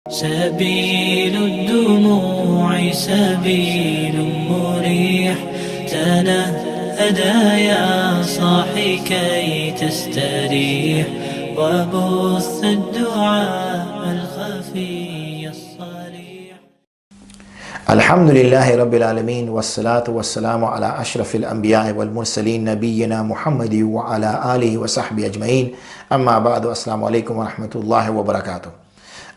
سبيل الدموع سبيل مريح تنهدى يا صاحي كي تستريح وبث الدعاء الخفي الصريح. الحمد لله رب العالمين والصلاة والسلام على أشرف الأنبياء والمرسلين نبينا محمد وعلى آله وصحبه أجمعين أما بعد السلام عليكم ورحمة الله وبركاته.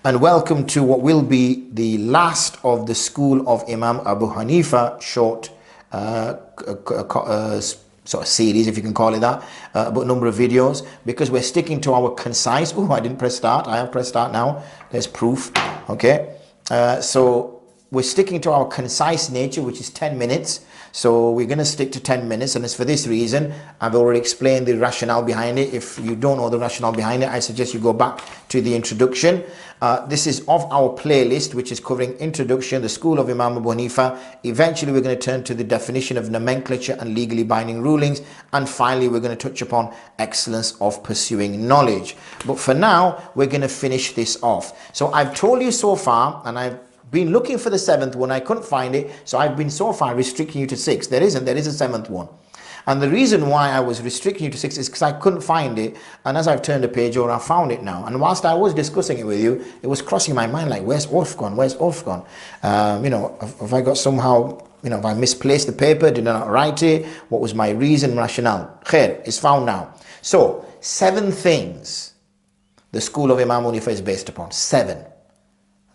And welcome to what will be the last of the school of Imām Abū Hanīfa short sort of series, if you can call it that, but a number of videos, because we're sticking to our concise. Oh, I didn't press start. I have pressed start now. There's proof. Okay, so we're sticking to our concise nature, which is 10 minutes. So we're going to stick to 10 minutes, and it's for this reason. I've already explained the rationale behind it. If you don't know the rationale behind it, I suggest you go back to the introduction. This is of our playlist, which is covering introduction, the school of Imām Abū Hanīfa. Eventually, we're going to turn to the definition of nomenclature and legally binding rulings. And finally, we're going to touch upon excellence of pursuing knowledge. But for now, we're going to finish this off. So I've told you so far, and I've been looking for the seventh one. I couldn't find it, so I've been so far restricting you to 6. There is a seventh one, and the reason why I was restricting you to 6 is because I couldn't find it. And as I've turned the page over, I found it now. And whilst I was discussing it with you, it was crossing my mind like, where's Urf gone? Where's Urf gone? You know, if I got somehow, you know, if I misplaced the paper, did I not write it? What was my reason, rationale? Khair, it's found now. So 7 things the school of Imām Abū Hanīfa is based upon. 7.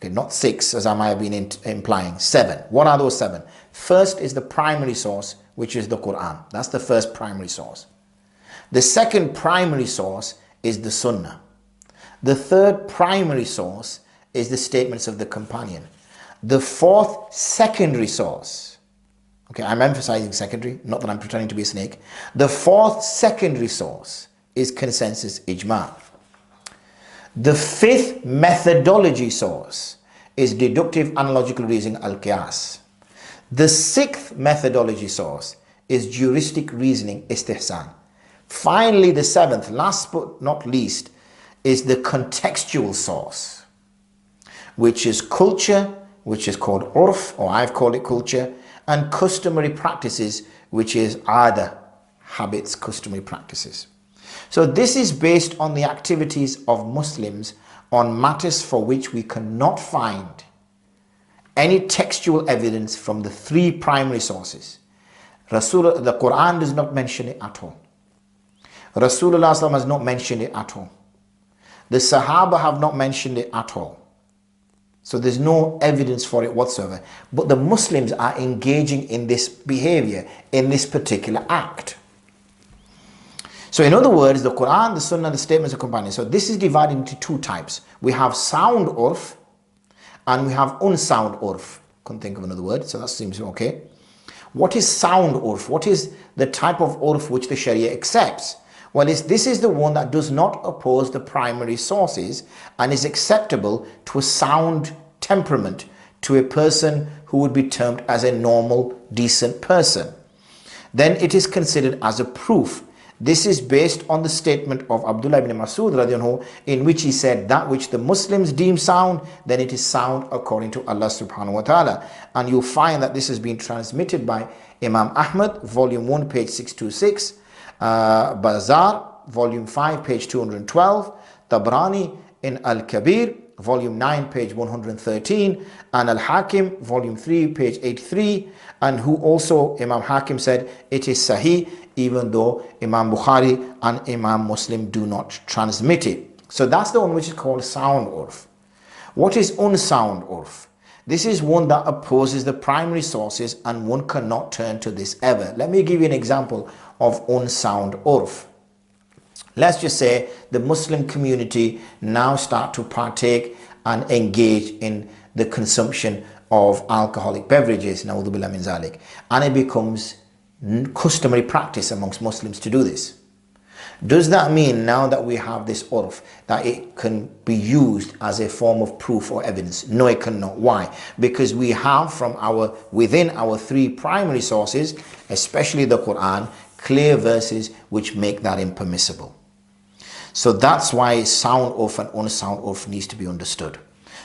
Okay, not 6 as I might have been implying. 7. What are those 7? First is the primary source, which is the Qur'an. That's the first primary source. The second primary source is the Sunnah. The third primary source is the statements of the companion. The fourth secondary source, okay, I'm emphasizing secondary, not that I'm pretending to be a snake. The fourth secondary source is consensus ijma'. The fifth methodology source is deductive analogical reasoning al-qiyas. The sixth methodology source is juristic reasoning istihsan. Finally, the seventh, last but not least, is the contextual source, which is culture, which is called urf, or I've called it culture, and customary practices, which is ada, habits, customary practices. So this is based on the activities of Muslims on matters for which we cannot find any textual evidence from the 3 primary sources. The Qur'an does not mention it at all. Rasulullah has not mentioned it at all. The Sahāba have not mentioned it at all. So there's no evidence for it whatsoever. But the Muslims are engaging in this behavior, in this particular act. So in other words, the Qur'an, the Sunnah, the statements of companions. So this is divided into 2 types. We have sound urf and we have unsound urf. Couldn't think of another word, so that seems okay. What is sound urf? What is the type of urf which the Sharia accepts? Well, this is the one that does not oppose the primary sources and is acceptable to a sound temperament, to a person who would be termed as a normal, decent person. Then it is considered as a proof. This is based on the statement of Abdullah ibn Mas'ud radhiyallahu anhu, in which he said, that which the Muslims deem sound, then it is sound according to Allah subhanahu wa ta'ala. And you'll find that this has been transmitted by Imām Ahmad, volume 1, page 626, Bazar, volume 5, page 212, Tabrani in Al-Kabir, volume 9, page 113, and Al-Hakim, volume 3, page 83, and who also, Imam Hakim said, it is Sahih, even though Imam Bukhari and Imam Muslim do not transmit it. So that's the one which is called sound urf. What is unsound urf? This is one that opposes the primary sources, and one cannot turn to this ever. Let me give you an example of unsound urf. Let's just say the Muslim community now start to partake and engage in the consumption of alcoholic beverages, na'udhu billah min zalik, and it becomes customary practice amongst Muslims to do this. Does that mean now that we have this urf that it can be used as a form of proof or evidence? No, it cannot. Why? Because we have within our 3 primary sources, especially the Qur'an, clear verses which make that impermissible. So that's why sound urf and unsound urf needs to be understood.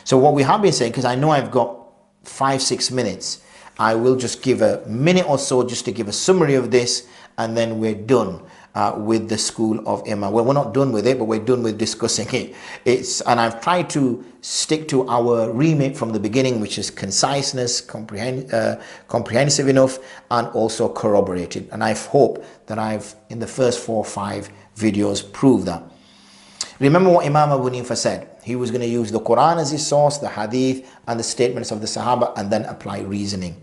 So what we have been saying, because I know I've got 5-6 minutes, I will just give a minute or so just to give a summary of this, and then we're done with the school of Imam. Well, we're not done with it, but we're done with discussing it. And I've tried to stick to our remit from the beginning, which is conciseness, comprehensive enough, and also corroborated. And I hope that I've, in the first 4 or 5 videos, proved that. Remember what Imām Abū Hanīfa said. He was going to use the Qur'an as his source, the hadith, and the statements of the Sahāba, and then apply reasoning.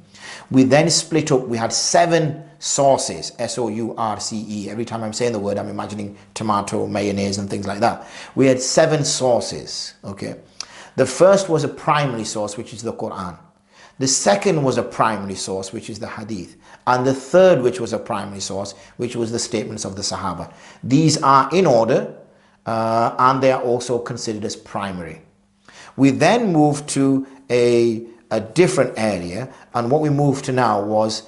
We then split up. We had 7 sources, S-O-U-R-C-E. Every time I'm saying the word, I'm imagining tomato, mayonnaise, and things like that. We had 7 sources, okay? The first was a primary source, which is the Qur'an. The second was a primary source, which is the hadith. And the third, which was a primary source, which was the statements of the Sahāba. These are in order, and they are also considered as primary. We then moved to a different area, and what we moved to now was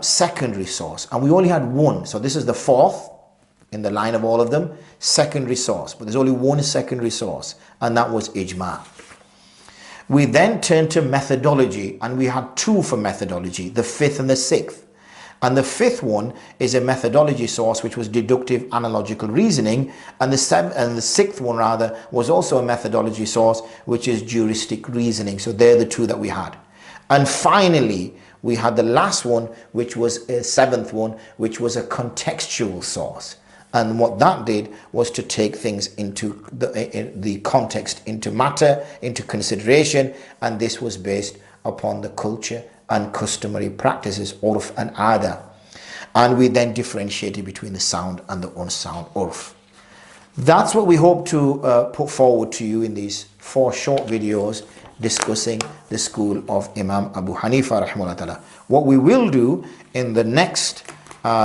secondary source, and we only had one. So this is the 4th in the line of all of them, secondary source, but there's only one secondary source, and that was ijma. We then turned to methodology, and we had 2 for methodology, the 5th and the 6th. And the 5th one is a methodology source, which was deductive analogical reasoning, and the 6th one rather was also a methodology source, which is juristic reasoning. So they're the 2 that we had. And finally, we had the last one, which was a 7th one, which was a contextual source. And what that did was to take things into the context, into matter, into consideration, and this was based upon the culture and customary practices, urf and ada. And we then differentiated between the sound and the unsound urf. That's what we hope to put forward to you in these 4 short videos discussing the school of Imām Abū Hanīfa rahimahullah. What we will do in the next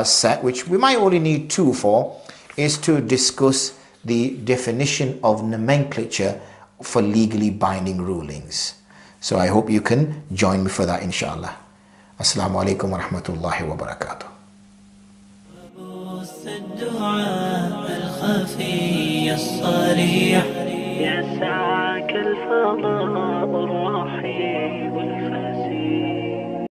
set, which we might only need 2 for, is to discuss the definition of nomenclature for legally binding rulings. So I hope you can join me for that, inshallah. Assalamu alaikum wa rahmatullahi wa barakatuh. يسعك الفضاء الرحيم